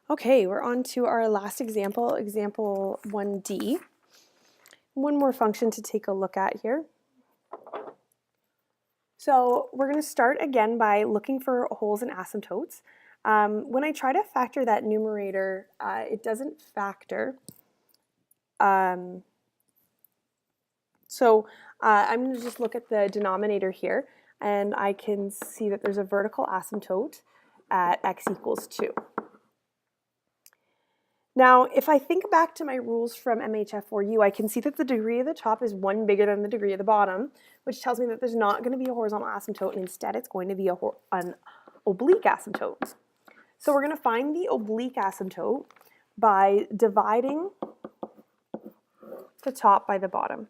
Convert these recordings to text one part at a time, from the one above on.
Okay, we're on to our last example, example 1D. One more function to take a look at here. So we're going to start again by looking for holes and asymptotes. When I try to factor that numerator, it doesn't factor. I'm going to just look at the denominator here, and I can see that there's a vertical asymptote at x equals 2. Now, if I think back to my rules from MHF4U, I can see that the degree of the top is 1 bigger than the degree of the bottom, which tells me that there's not going to be a horizontal asymptote, and instead it's going to be an oblique asymptote. So we're going to find the oblique asymptote by dividing the top by the bottom.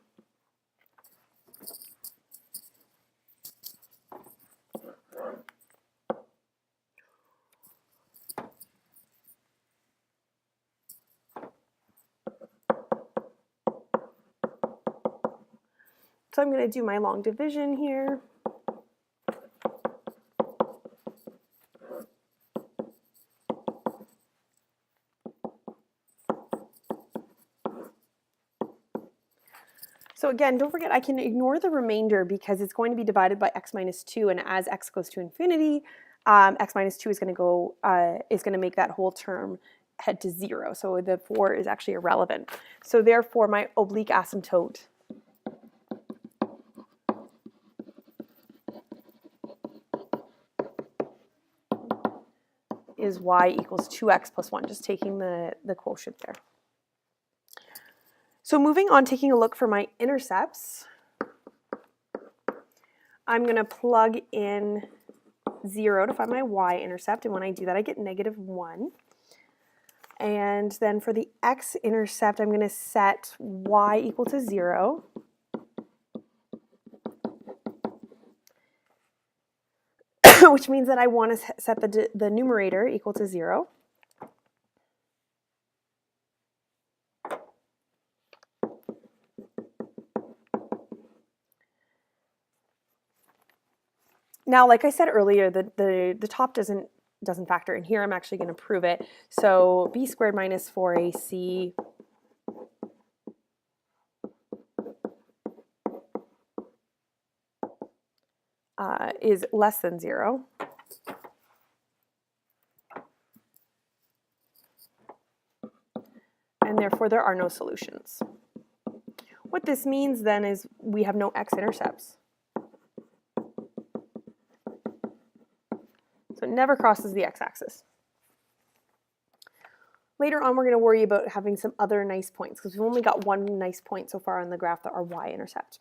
So I'm going to do my long division here. So again, don't forget I can ignore the remainder because it's going to be divided by x minus 2, and as x goes to infinity, x minus 2 is going to make that whole term head to 0. So the 4 is actually irrelevant. So therefore, my oblique asymptote is y equals 2x plus 1, just taking the quotient there. So moving on, taking a look for my intercepts, I'm going to plug in 0 to find my y-intercept, and when I do that, I get -1. And then for the x-intercept, I'm going to set y equal to 0. Which means that I want to set the numerator equal to 0. Now, like I said earlier, the top doesn't factor in here. I'm actually going to prove it. So b squared minus 4ac is less than 0. And therefore, there are no solutions. What this means then is we have no x-intercepts. So it never crosses the x-axis. Later on, we're going to worry about having some other nice points because we've only got one nice point so far on the graph, that our y-intercept.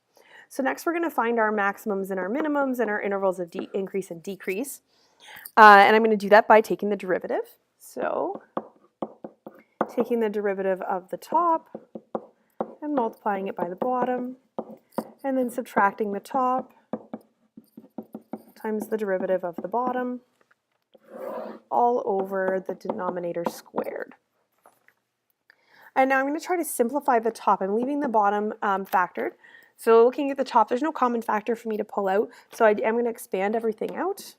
So next, we're going to find our maximums and our minimums and our intervals of increase and decrease. And I'm going to do that by taking the derivative. So taking the derivative of the top and multiplying it by the bottom, and then subtracting the top times the derivative of the bottom, all over the denominator squared. And now I'm going to try to simplify the top. I'm leaving the bottom factored. So looking at the top, there's no common factor for me to pull out. So I am going to expand everything out.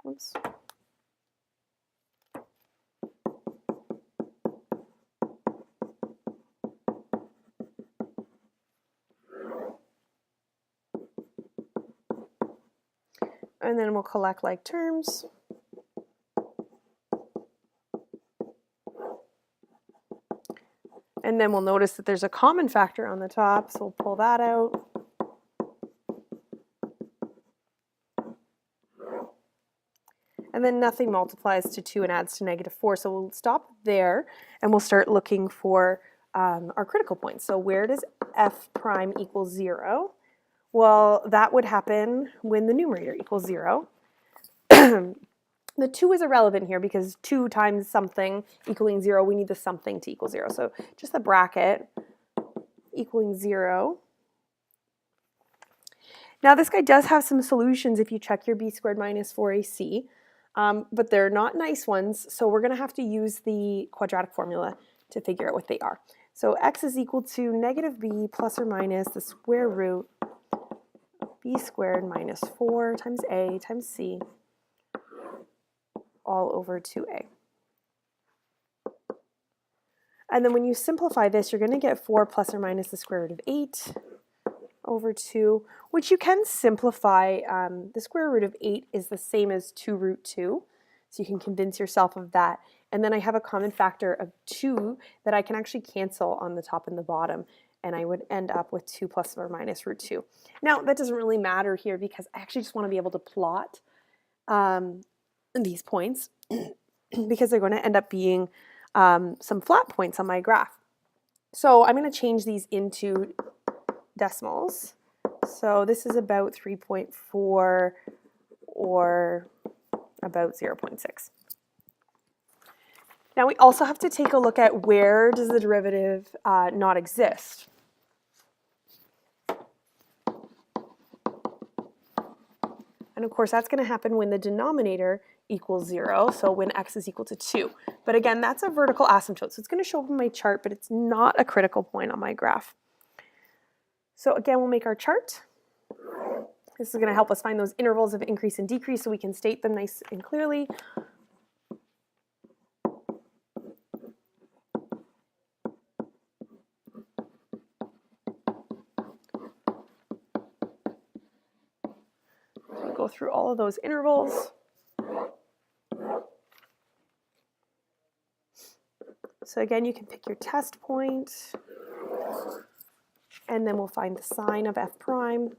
Oops. And then we'll collect like terms. And then we'll notice that there's a common factor on the top, so we'll pull that out. And then nothing multiplies to 2 and adds to -4, so we'll stop there and we'll start looking for our critical points. So where does f prime equal 0? Well, that would happen when the numerator equals 0. The 2 is irrelevant here because 2 times something equaling 0, we need the something to equal 0. So just the bracket equaling 0. Now this guy does have some solutions if you check your b squared minus 4ac, but they're not nice ones, so we're going to have to use the quadratic formula to figure out what they are. So x is equal to -b plus or minus the square root of b squared minus 4 times a times c all over 2a. And then when you simplify this, you're going to get 4 plus or minus the square root of 8 over 2, which you can simplify. The square root of 8 is the same as 2 root 2, so you can convince yourself of that. And then I have a common factor of 2 that I can actually cancel on the top and the bottom, and I would end up with 2 plus or minus root 2. Now, that doesn't really matter here because I actually just want to be able to plot these points because they're going to end up being some flat points on my graph. So I'm going to change these into decimals. So this is about 3.4 or about 0.6. Now we also have to take a look at where does the derivative not exist. And of course that's going to happen when the denominator equals 0, so when x is equal to 2. But again, that's a vertical asymptote, so it's going to show up in my chart, but it's not a critical point on my graph. So again, we'll make our chart. This is going to help us find those intervals of increase and decrease so we can state them nice and clearly. So go through all of those intervals. So again, you can pick your test point, and then we'll find the sign of f prime,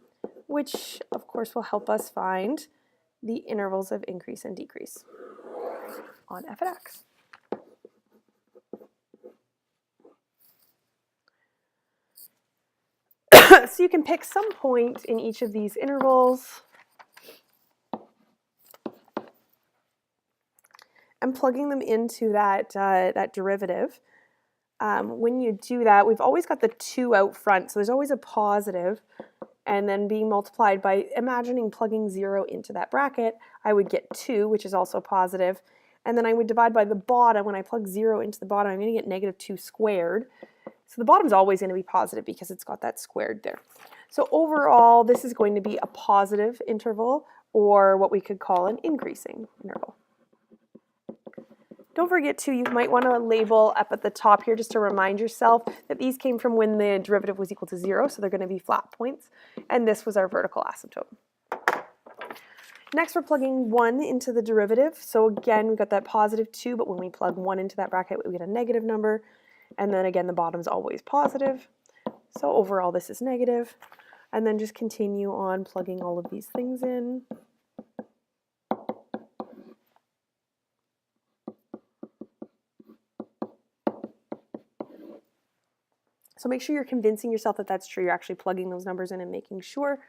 which of course will help us find the intervals of increase and decrease on f of x. So you can pick some point in each of these intervals and plugging them into that, that derivative. When you do that, we've always got the 2 out front, so there's always a positive, and then being multiplied by imagining plugging 0 into that bracket, I would get 2, which is also positive, and then I would divide by the bottom. When I plug 0 into the bottom, I'm going to get negative 2 squared. So the bottom is always going to be positive because it's got that squared there. So overall, this is going to be a positive interval, or what we could call an increasing interval. Don't forget too, you might want to label up at the top here just to remind yourself that these came from when the derivative was equal to 0, so they're going to be flat points, and this was our vertical asymptote. Next, we're plugging 1 into the derivative. So again, we've got that positive 2, but when we plug 1 into that bracket, we get a negative number, and then again, the bottom is always positive. So overall, this is negative, and then just continue on plugging all of these things in. So make sure you're convincing yourself that that's true. You're actually plugging those numbers in and making sure.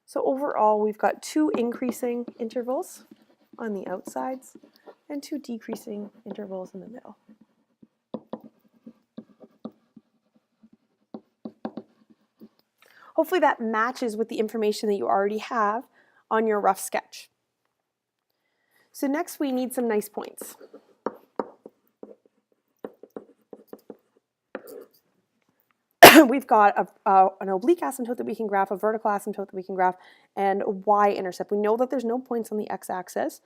So overall, we've got 2 increasing intervals on the outsides and 2 decreasing intervals in the middle. Hopefully that matches with the information that you already have on your rough sketch. So next we need some nice points. We've got an oblique asymptote that we can graph, a vertical asymptote that we can graph, and a y-intercept. We know that there's no points on the x-axis.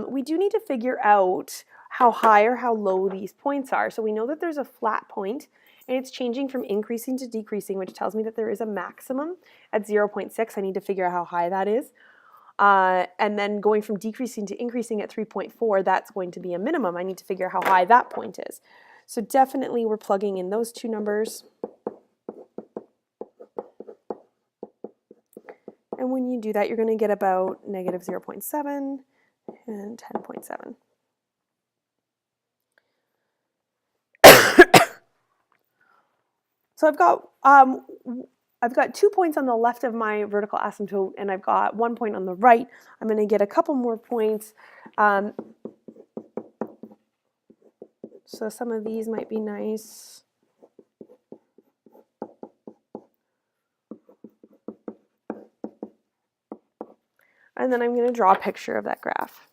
We do need to figure out how high or how low these points are. So we know that there's a flat point, and it's changing from increasing to decreasing, which tells me that there is a maximum at 0.6. I need to figure out how high that is. And then going from decreasing to increasing at 3.4, that's going to be a minimum. I need to figure out how high that point is. So definitely we're plugging in those 2 numbers. And when you do that, you're going to get about negative 0.7 and 10.7. So I've got 2 points on the left of my vertical asymptote, and I've got 1 point on the right. I'm going to get a couple more points. So some of these might be nice. And then I'm going to draw a picture of that graph.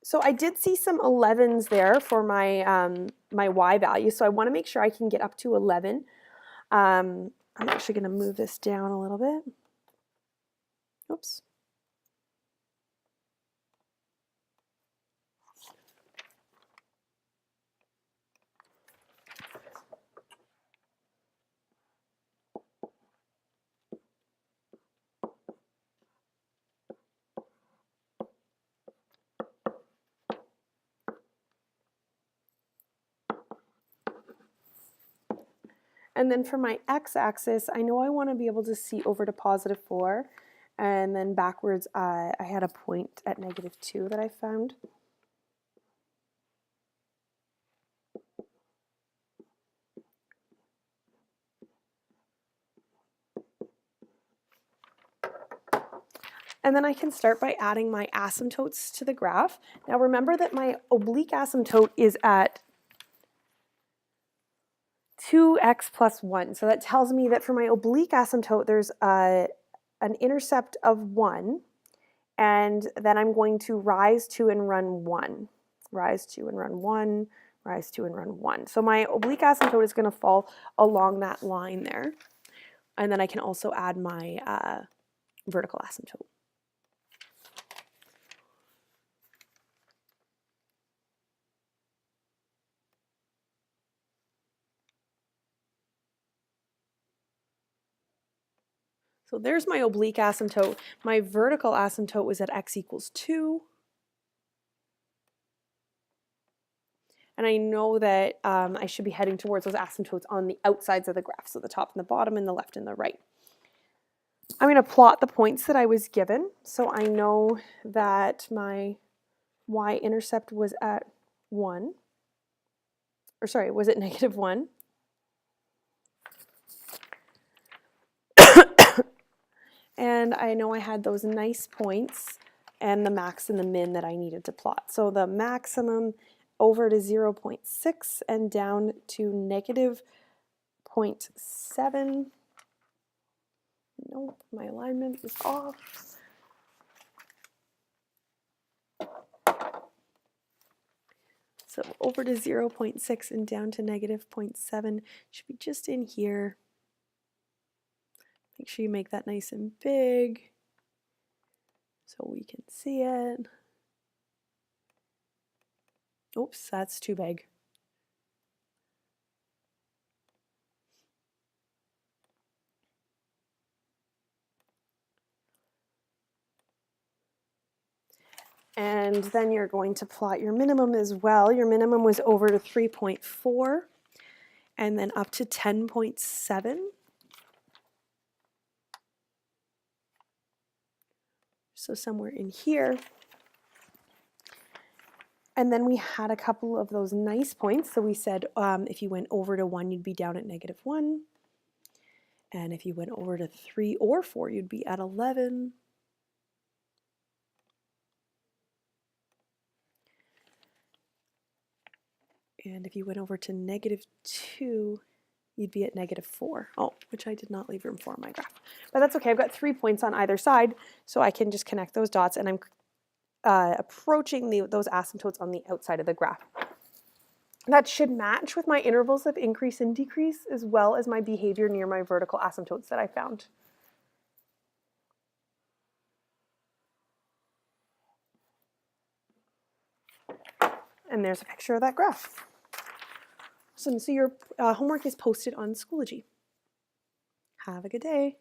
So I did see some 11s there for my, my y value, so I want to make sure I can get up to 11. I'm actually going to move this down a little bit. Oops. And then for my x-axis, I know I want to be able to see over to positive 4, and then backwards I had a point at negative 2 that I found. And then I can start by adding my asymptotes to the graph. Now remember that my oblique asymptote is at 2x plus 1. So that tells me that for my oblique asymptote, there's an intercept of 1, and then I'm going to rise 2 and run 1. Rise 2 and run 1, rise 2 and run 1. So my oblique asymptote is going to fall along that line there. And then I can also add my vertical asymptote. So there's my oblique asymptote. My vertical asymptote was at x equals 2. And I know that I should be heading towards those asymptotes on the outsides of the graph, so the top and the bottom and the left and the right. I'm going to plot the points that I was given, so I know that my y-intercept was at 1, or sorry, was it negative 1? And I know I had those nice points and the max and the min that I needed to plot. So the maximum over to 0.6 and down to negative 0.7. Nope, my alignment is off. So over to 0.6 and down to negative 0.7 should be just in here. Make sure you make that nice and big so we can see it. Oops, that's too big. And then you're going to plot your minimum as well. Your minimum was over to 3.4 and then up to 10.7. So somewhere in here. And then we had a couple of those nice points. So we said if you went over to 1, you'd be down at negative 1. And if you went over to 3 or 4, you'd be at 11. And if you went over to negative 2, you'd be at negative 4. Oh, which I did not leave room for on my graph. But that's okay. I've got 3 points on either side, so I can just connect those dots, and I'm approaching those asymptotes on the outside of the graph. That should match with my intervals of increase and decrease, as well as my behavior near my vertical asymptotes that I found. And there's a picture of that graph. Awesome. So your homework is posted on Schoology. Have a good day.